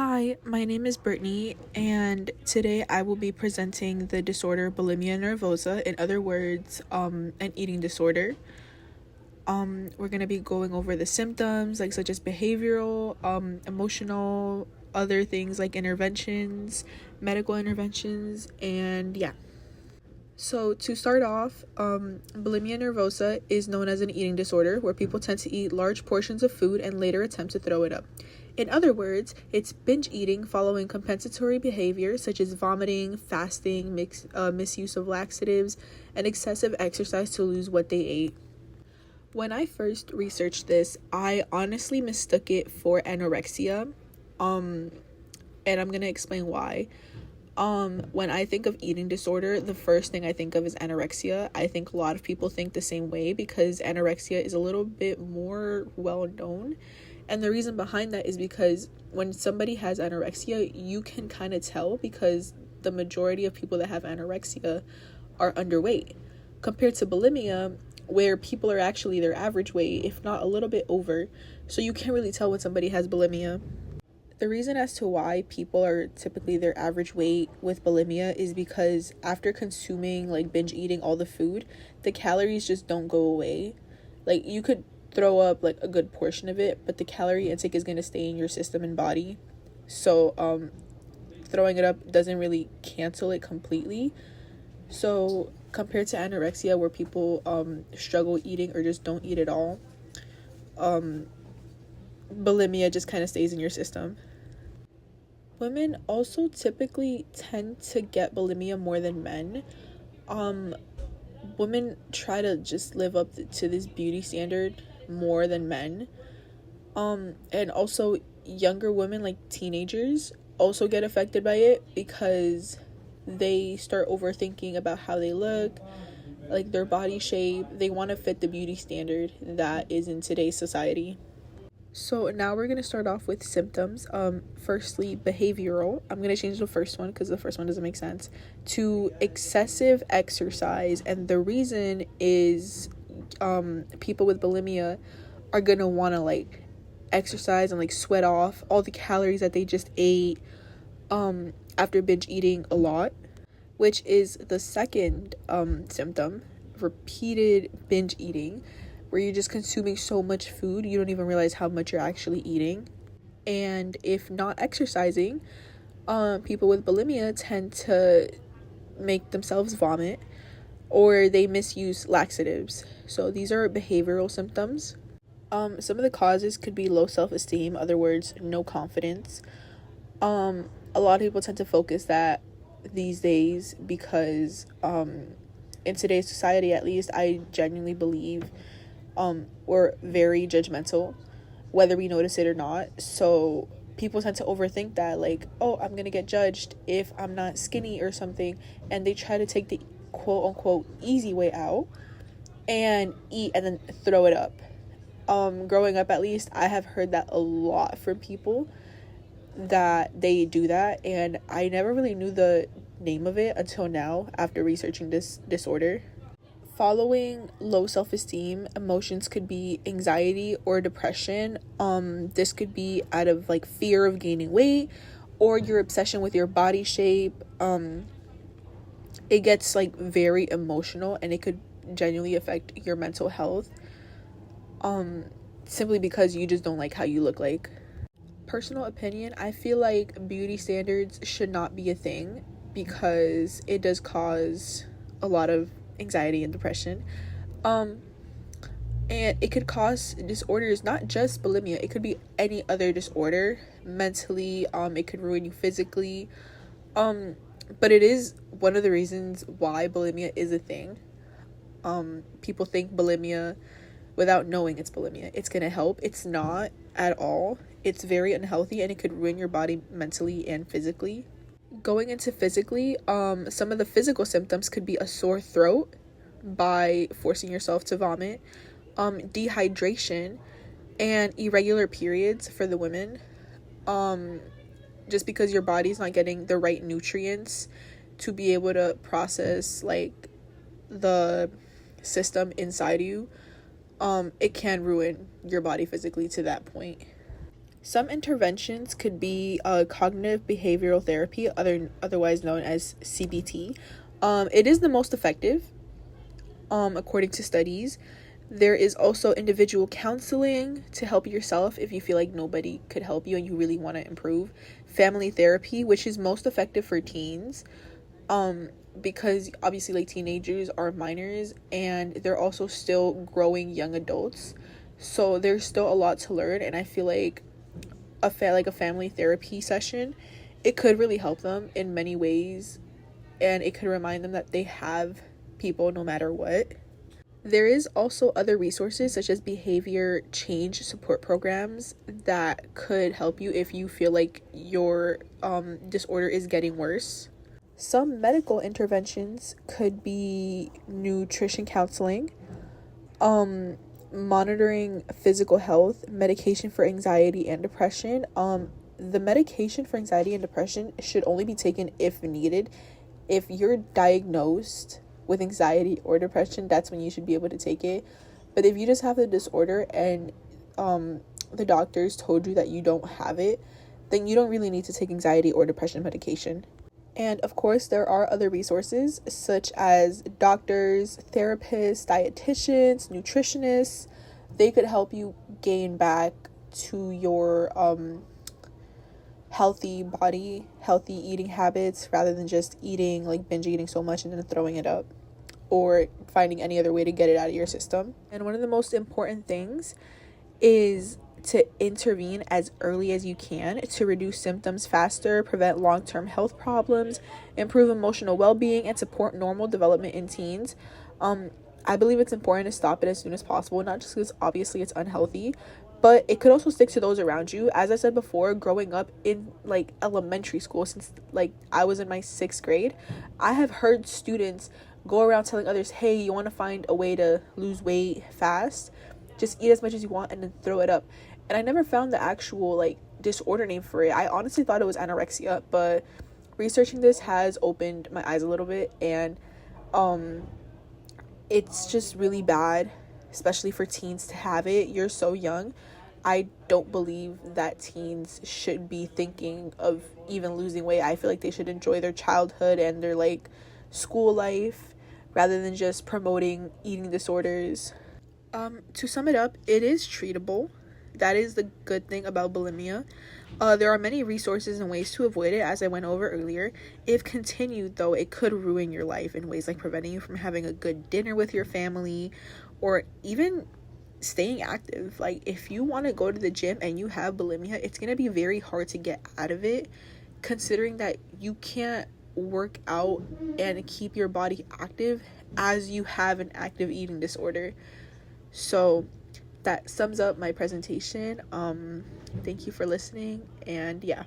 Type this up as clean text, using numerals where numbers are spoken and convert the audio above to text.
Hi, my name is Brittany, and today I will be presenting the disorder Bulimia Nervosa, in other words, an eating disorder. We're going to be going over the symptoms, like such as behavioral, emotional, other things like interventions, medical interventions, and yeah. So to start off, bulimia nervosa is known as an eating disorder where people tend to eat large portions of food and later attempt to throw it up. In other words, it's binge eating following compensatory behavior such as vomiting, fasting, misuse of laxatives, and excessive exercise to lose what they ate. When I first researched this, I honestly mistook it for anorexia, and I'm gonna explain why. When I think of eating disorder, the first thing I think of is anorexia. I think a lot of people think the same way because anorexia is a little bit more well known. And the reason behind that is because when somebody has anorexia, you can kind of tell because the majority of people that have anorexia are underweight compared to bulimia, where people are actually their average weight, if not a little bit over. So you can't really tell when somebody has bulimia. The reason as to why people are typically their average weight with bulimia is because after consuming, like binge eating all the food, the calories just don't go away. Like you could throw up like a good portion of it, but the calorie intake is going to stay in your system and body. So throwing it up doesn't really cancel it completely. So compared to anorexia where people struggle eating or just don't eat at all, bulimia just kind of stays in your system. Women also typically tend to get bulimia more than men. Women try to just live up to this beauty standard more than men. And also younger women, like teenagers, also get affected by it because they start overthinking about how they look, like their body shape. They want to fit the beauty standard that is in today's society. So now we're going to start off with symptoms. Firstly, behavioral. I'm going to change the first one because the first one doesn't make sense. To excessive exercise. And the reason is people with bulimia are going to want to like exercise and like sweat off all the calories that they just ate after binge eating a lot, which is the second symptom, repeated binge eating, where you're just consuming so much food you don't even realize how much you're actually eating. And if not exercising, people with bulimia tend to make themselves vomit or they misuse laxatives. So these are behavioral symptoms. Some of the causes could be low self-esteem, other words, no confidence. A lot of people tend to focus that these days because in today's society, at least, I genuinely believe we're very judgmental, whether we notice it or not. So people tend to overthink that, like, oh, I'm gonna get judged if I'm not skinny or something, and they try to take the quote unquote easy way out and eat and then throw it up. Growing up, at least, I have heard that a lot from people that they do that, and I never really knew the name of it until now after researching this disorder. Following low self-esteem, emotions could be anxiety or depression. This could be out of like fear of gaining weight or your obsession with your body shape. It gets like very emotional and it could genuinely affect your mental health. Simply because you just don't like how you look like. Personal opinion, I feel like beauty standards should not be a thing because it does cause a lot of anxiety and depression. And it could cause disorders, not just bulimia. It could be any other disorder mentally. It could ruin you physically. But it is one of the reasons why bulimia is a thing. People think bulimia without knowing it's bulimia. It's gonna help. It's not at all. It's very unhealthy and it could ruin your body mentally and physically. Going into physically, some of the physical symptoms could be a sore throat by forcing yourself to vomit, dehydration, and irregular periods for the women, just because your body's not getting the right nutrients to be able to process like the system inside you. It can ruin your body physically to that point. Some interventions could be cognitive behavioral therapy, otherwise known as CBT. It is the most effective, according to studies. There is also individual counseling to help yourself if you feel like nobody could help you and you really want to improve. Family therapy, which is most effective for teens, because obviously like teenagers are minors and they're also still growing young adults. So there's still a lot to learn, and I feel like a family therapy session, it could really help them in many ways, and it could remind them that they have people no matter what. There is also other resources such as behavior change support programs that could help you if you feel like your disorder is getting worse. Some medical interventions could be nutrition counseling, monitoring physical health, medication for anxiety and depression. The medication for anxiety and depression should only be taken if needed. If you're diagnosed with anxiety or depression, that's when you should be able to take it. But if you just have the disorder and the doctors told you that you don't have it, then you don't really need to take anxiety or depression medication. And of course, there are other resources such as doctors, therapists, dietitians, nutritionists. They could help you gain back to your healthy body, healthy eating habits, rather than just eating, like binge eating so much and then throwing it up, or finding any other way to get it out of your system. And one of the most important things is to intervene as early as you can to reduce symptoms faster, prevent long-term health problems, improve emotional well-being, and support normal development in teens. I believe it's important to stop it as soon as possible, not just because obviously it's unhealthy, but it could also stick to those around you. As I said before, growing up in like elementary school, since like I was in my 6th grade, I have heard students go around telling others, hey, you want to find a way to lose weight fast? Just eat as much as you want and then throw it up. And I never found the actual like disorder name for it. I honestly thought it was anorexia, but researching this has opened my eyes a little bit, and it's just really bad, especially for teens to have it. You're so young. I don't believe that teens should be thinking of even losing weight. I feel like they should enjoy their childhood and their like school life rather than just promoting eating disorders. To sum it up, it is treatable. That is the good thing about bulimia. There are many resources and ways to avoid it, as I went over earlier. If continued, though, it could ruin your life in ways like preventing you from having a good dinner with your family, or even staying active. Like, if you want to go to the gym and you have bulimia, it's going to be very hard to get out of it, considering that you can't work out and keep your body active as you have an active eating disorder. So that sums up my presentation. Thank you for listening, and yeah.